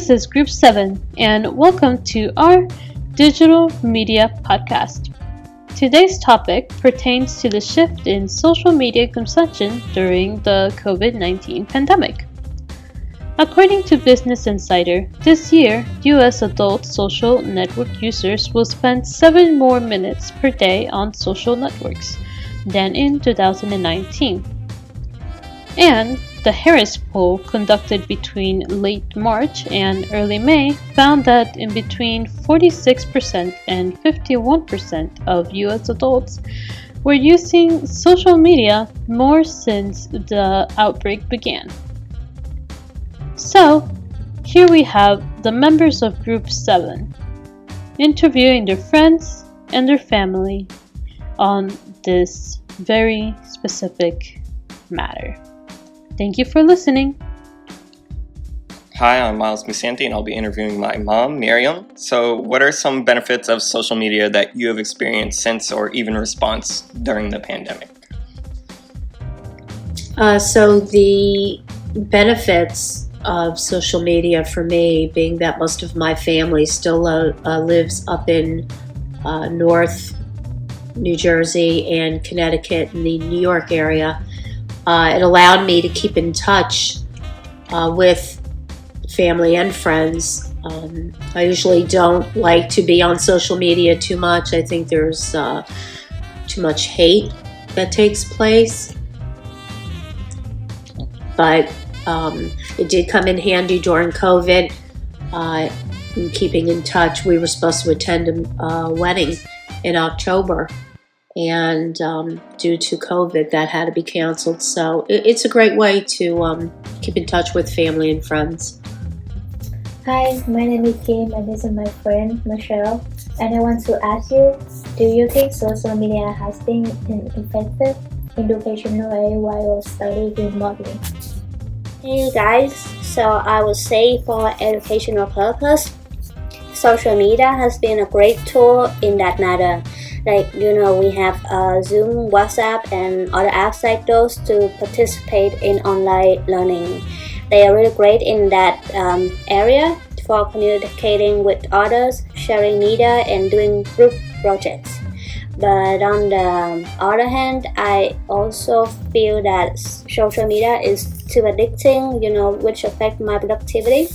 This is Group 7, and welcome to our Digital Media Podcast. Today's topic pertains to the shift in social media consumption during the COVID-19 pandemic. According to Business Insider, this year, U.S. adult social network users will spend 7 more minutes per day on social networks than in 2019. And the Harris poll conducted between late March and early May found that in between 46% and 51% of US adults were using social media more since the outbreak began. So, here we have the members of Group 7 interviewing their friends and their family on this very specific matter. Thank you for listening. Hi, I'm Miles Musanti, and I'll be interviewing my mom, Miriam. So, what are some benefits of social media that you have experienced since or even response during the pandemic? So the benefits of social media for me, being that most of my family still lives up in North New Jersey and Connecticut and the New York area, it allowed me to keep in touch with family and friends. I usually don't like to be on social media too much. I think there's too much hate that takes place. But it did come in handy during COVID. In keeping in touch, we were supposed to attend a wedding in October. And due to COVID, that had to be canceled. So it's a great way to keep in touch with family and friends. Hi, my name is Kim and this is my friend Michelle. And I want to ask you, do you think social media has been an effective educational way while studying remotely? Hey guys, so I would say for educational purpose, social media has been a great tool in that matter. Like, we have Zoom, WhatsApp, and other apps like those to participate in online learning. They are really great in that area for communicating with others, sharing media, and doing group projects. But on the other hand, I also feel that social media is too addicting, which affect my productivity.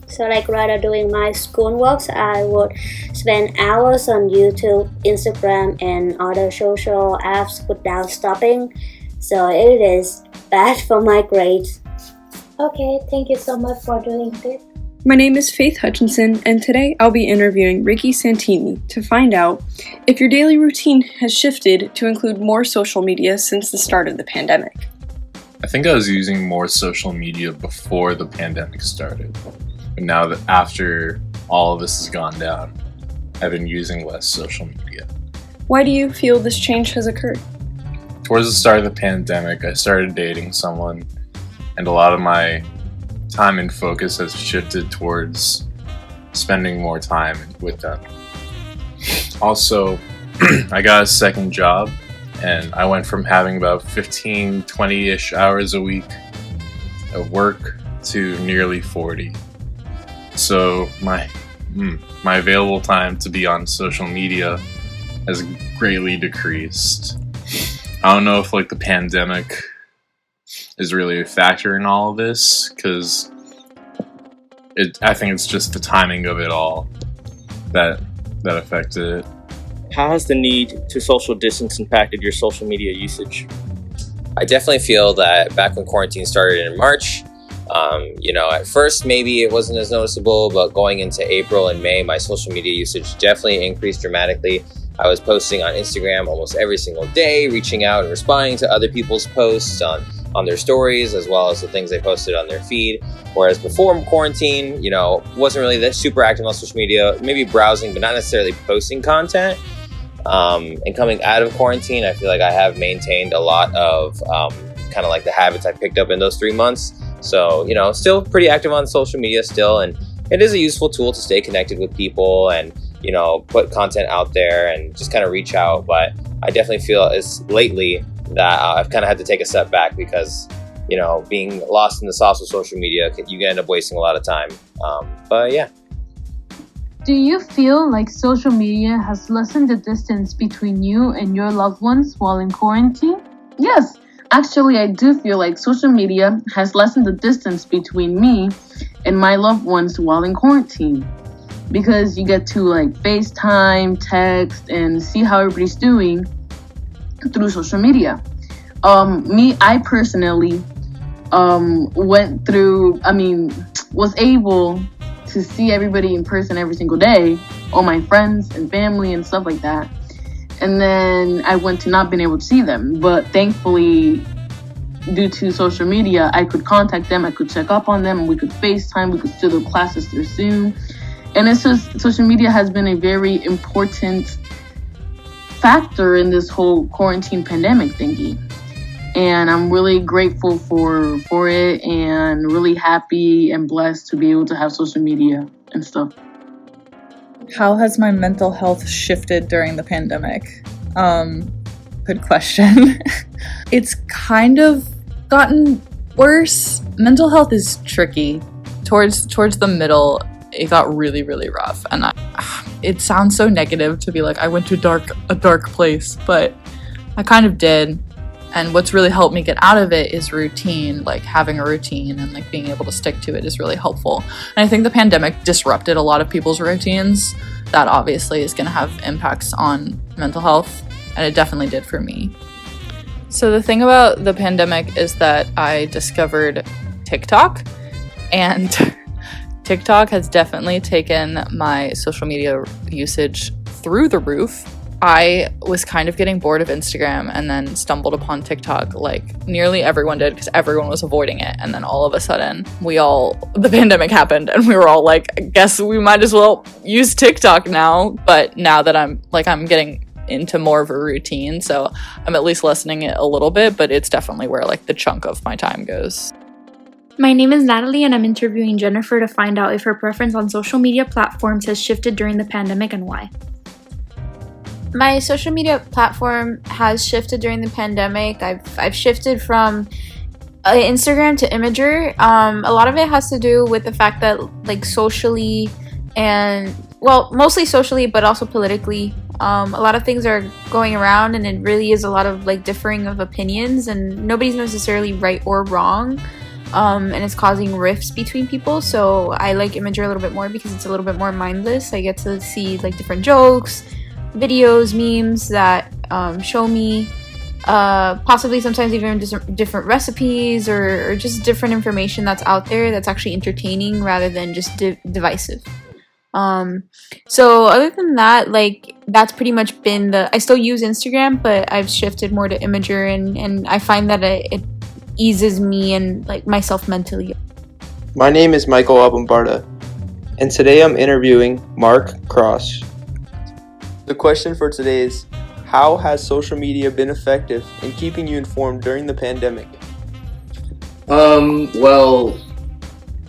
So rather doing my schoolwork, I would spend hours on YouTube, Instagram, and other social apps without stopping. So it is bad for my grades. Okay, thank you so much for doing this. My name is Faith Hutchinson, and today I'll be interviewing Ricky Santini to find out if your daily routine has shifted to include more social media since the start of the pandemic. I think I was using more social media before the pandemic started. But now that after all of this has gone down, I've been using less social media. Why do you feel this change has occurred? Towards the start of the pandemic, I started dating someone, and a lot of my time and focus has shifted towards spending more time with them. Also, I got a second job, and I went from having about 15, 20-ish hours a week of work to nearly 40. So my available time to be on social media has greatly decreased. I don't know if the pandemic is really a factor in all of this, because I think it's just the timing of it all that affected it. How has the need to social distance impacted your social media usage? I definitely feel that back when quarantine started in March, at first maybe it wasn't as noticeable, but going into April and May, my social media usage definitely increased dramatically. I was posting on Instagram almost every single day, reaching out and responding to other people's posts on their stories, as well as the things they posted on their feed. Whereas before quarantine, wasn't really that super active on social media, maybe browsing, but not necessarily posting content. And coming out of quarantine, I feel like I have maintained a lot of kind of the habits I picked up in those 3 months. So, still pretty active on social media still, and it is a useful tool to stay connected with people and, put content out there and just kind of reach out. But I definitely feel lately that I've kind of had to take a step back because, being lost in the sauce of social media, you can end up wasting a lot of time. But yeah. Do you feel like social media has lessened the distance between you and your loved ones while in quarantine? Yes, actually, I do feel like social media has lessened the distance between me and my loved ones while in quarantine. Because you get to like FaceTime, text, and see how everybody's doing through social media. I personally was able to see everybody in person every single day, all my friends and family and stuff like that. And then I went to not being able to see them. But thankfully, due to social media, I could contact them, I could check up on them, and we could FaceTime, we could still do classes through Zoom. And it's just, social media has been a very important factor in this whole quarantine pandemic thingy. And I'm really grateful for it, and really happy and blessed to be able to have social media and stuff. How has my mental health shifted during the pandemic? Good question. It's kind of gotten worse. Mental health is tricky. Towards the middle, it got really, really rough. And it sounds so negative to be like, I went to a dark place, but I kind of did. And what's really helped me get out of it is routine, like having a routine and like being able to stick to it is really helpful. And I think the pandemic disrupted a lot of people's routines. That obviously is going to have impacts on mental health, and it definitely did for me. So the thing about the pandemic is that I discovered TikTok, and TikTok has definitely taken my social media usage through the roof. I was kind of getting bored of Instagram and then stumbled upon TikTok like nearly everyone did, because everyone was avoiding it. And then all of a sudden the pandemic happened and we were all like, I guess we might as well use TikTok now. But now that I'm getting into more of a routine, so I'm at least lessening it a little bit, but it's definitely where like the chunk of my time goes. My name is Natalie, and I'm interviewing Jennifer to find out if her preference on social media platforms has shifted during the pandemic and why. My social media platform has shifted during the pandemic. I've shifted from Instagram to Imager. A lot of it has to do with the fact that like socially and, well, mostly socially, but also politically, a lot of things are going around, and it really is a lot of like differing of opinions, and nobody's necessarily right or wrong. And it's causing rifts between people. So I like Imager a little bit more because it's a little bit more mindless. I get to see like different jokes, videos, memes that show me possibly sometimes even different recipes or just different information that's out there that's actually entertaining rather than just divisive. So other than that, like that's pretty much been I still use Instagram, but I've shifted more to Imager, and I find that it eases me and like myself mentally. My name is Michael Abumbarda, and today I'm interviewing Mark Cross. The question for today is, how has social media been effective in keeping you informed during the pandemic? Well,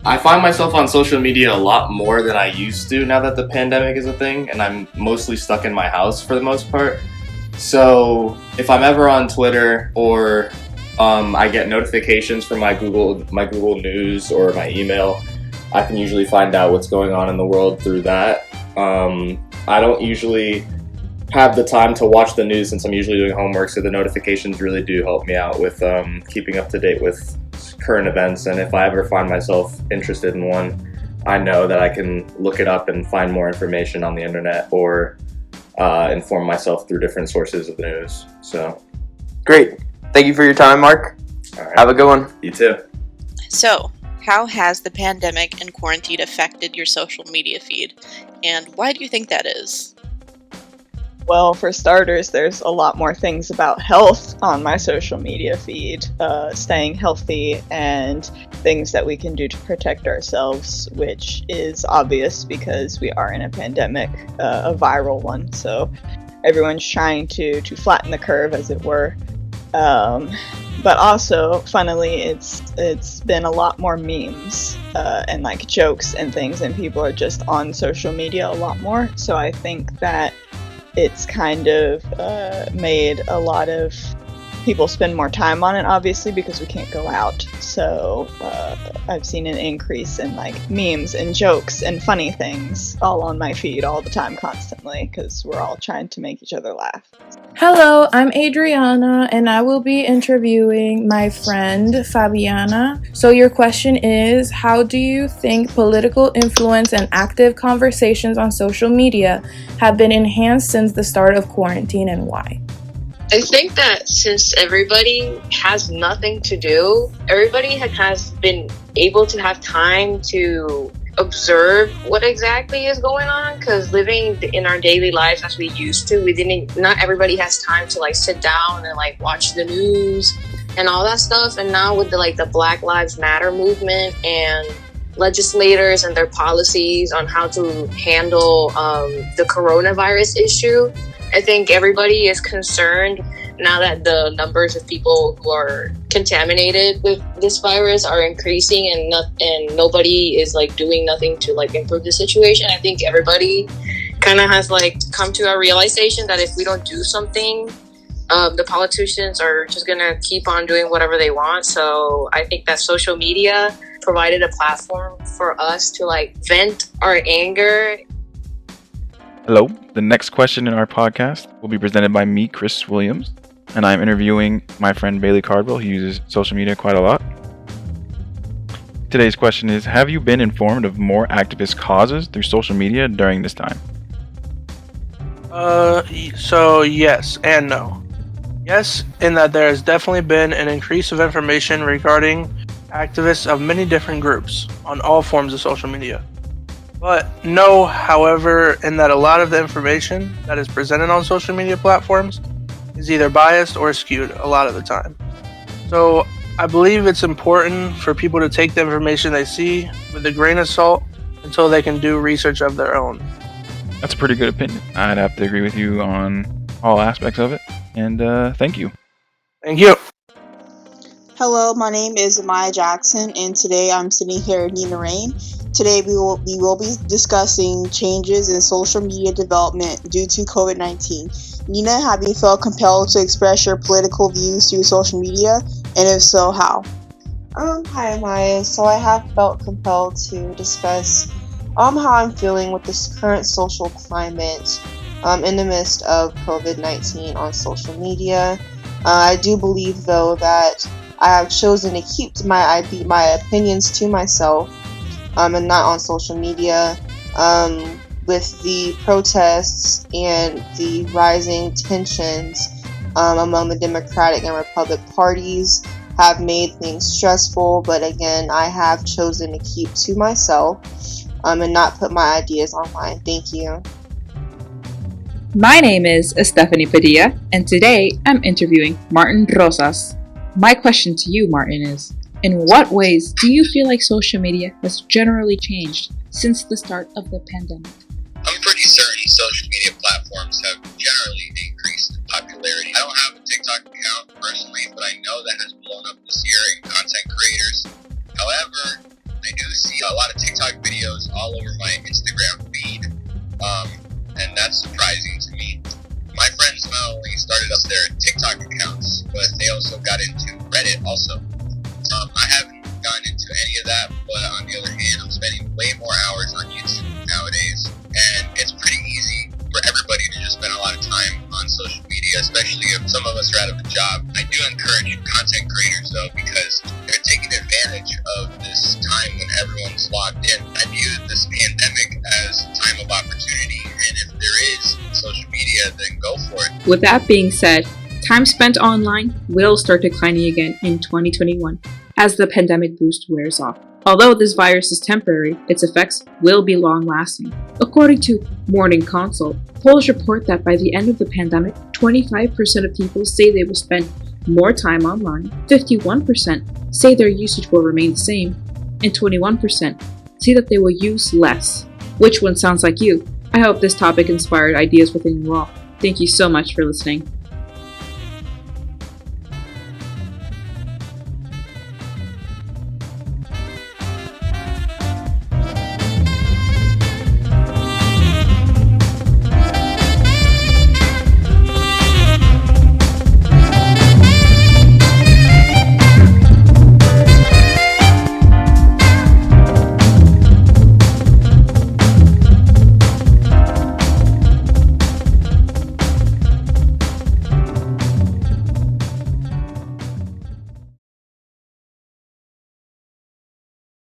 I find myself on social media a lot more than I used to now that the pandemic is a thing, and I'm mostly stuck in my house for the most part. So if I'm ever on Twitter or I get notifications from my Google News or my email, I can usually find out what's going on in the world through that. I don't usually have the time to watch the news since I'm usually doing homework, so the notifications really do help me out with keeping up to date with current events. And if I ever find myself interested in one, I know that I can look it up and find more information on the internet or inform myself through different sources of the news. So, great. Thank you for your time, Mark. All right. Have a good one. You too. So, how has the pandemic and quarantine affected your social media feed, and why do you think that is? Well, for starters, there's a lot more things about health on my social media feed, staying healthy and things that we can do to protect ourselves, which is obvious because we are in a pandemic, a viral one, so everyone's trying to flatten the curve, as it were. But also, funnily, it's been a lot more memes and like jokes and things, and people are just on social media a lot more. So I think that it's kind of made a lot of people spend more time on it, obviously, because we can't go out. So I've seen an increase in like memes and jokes and funny things all on my feed all the time, constantly, because we're all trying to make each other laugh. Hello, I'm Adriana, and I will be interviewing my friend Fabiana. So your question is, how do you think political influence and active conversations on social media have been enhanced since the start of quarantine, and why? I think that since everybody has nothing to do, everybody has been able to have time to observe what exactly is going on, because living in our daily lives as we used to, not everybody has time to like sit down and like watch the news and all that stuff. And now with the Black Lives Matter movement and legislators and their policies on how to handle the coronavirus issue, I think everybody is concerned now that the numbers of people who are contaminated with this virus are increasing, and nobody is like doing nothing to like improve the situation. I think everybody kind of has like come to a realization that if we don't do something, the politicians are just gonna keep on doing whatever they want. So I think that social media provided a platform for us to like vent our anger. Hello, the next question in our podcast will be presented by me, Chris Williams, and I'm interviewing my friend Bailey Cardwell, who uses social media quite a lot. Today's question is, have you been informed of more activist causes through social media during this time? So yes and no. Yes, in that there has definitely been an increase of information regarding activists of many different groups on all forms of social media. But no, however, in that a lot of the information that is presented on social media platforms is either biased or skewed a lot of the time. So I believe it's important for people to take the information they see with a grain of salt until they can do research of their own. That's a pretty good opinion. I'd have to agree with you on all aspects of it. And thank you. Thank you. Hello, my name is Amaya Jackson, and today I'm sitting here with Nina Rain. Today we will be discussing changes in social media development due to COVID-19. Nina, have you felt compelled to express your political views through social media? And if so, how? Hi Amaya. So I have felt compelled to discuss how I'm feeling with this current social climate in the midst of COVID-19 on social media. I do believe, though, that I have chosen to keep my opinions to myself and not on social media. With the protests and the rising tensions among the Democratic and Republican parties have made things stressful, but again, I have chosen to keep to myself and not put my ideas online. Thank you. My name is Stephanie Padilla, and today I'm interviewing Martin Rosas. My question to you, Martin, is, in what ways do you feel like social media has generally changed since the start of the pandemic? I'm pretty certain social media platforms have generally increased in popularity. I don't have a TikTok account personally, but I know that has blown up this year in content creators. However, I do see a lot of TikTok videos all over my Instagram feed, and that's surprising to me. My friends not only started up their TikTok accounts, but they also got into Reddit also. I haven't gotten into any of that, but on the other hand, I'm spending way more hours on YouTube nowadays, and it's pretty easy for everybody to just spend a lot of time on social media, especially if some of us are out of a job. I do encourage content creators, though, because they're taking advantage of this time when everyone's locked in. I view this pandemic as a time of opportunity, and if there is social media, then go for it. With that being said, time spent online will start declining again in 2021 as the pandemic boost wears off. Although this virus is temporary, its effects will be long-lasting. According to Morning Consult, polls report that by the end of the pandemic, 25% of people say they will spend more time online, 51% say their usage will remain the same, and 21% say that they will use less. Which one sounds like you? I hope this topic inspired ideas within you all. Thank you so much for listening.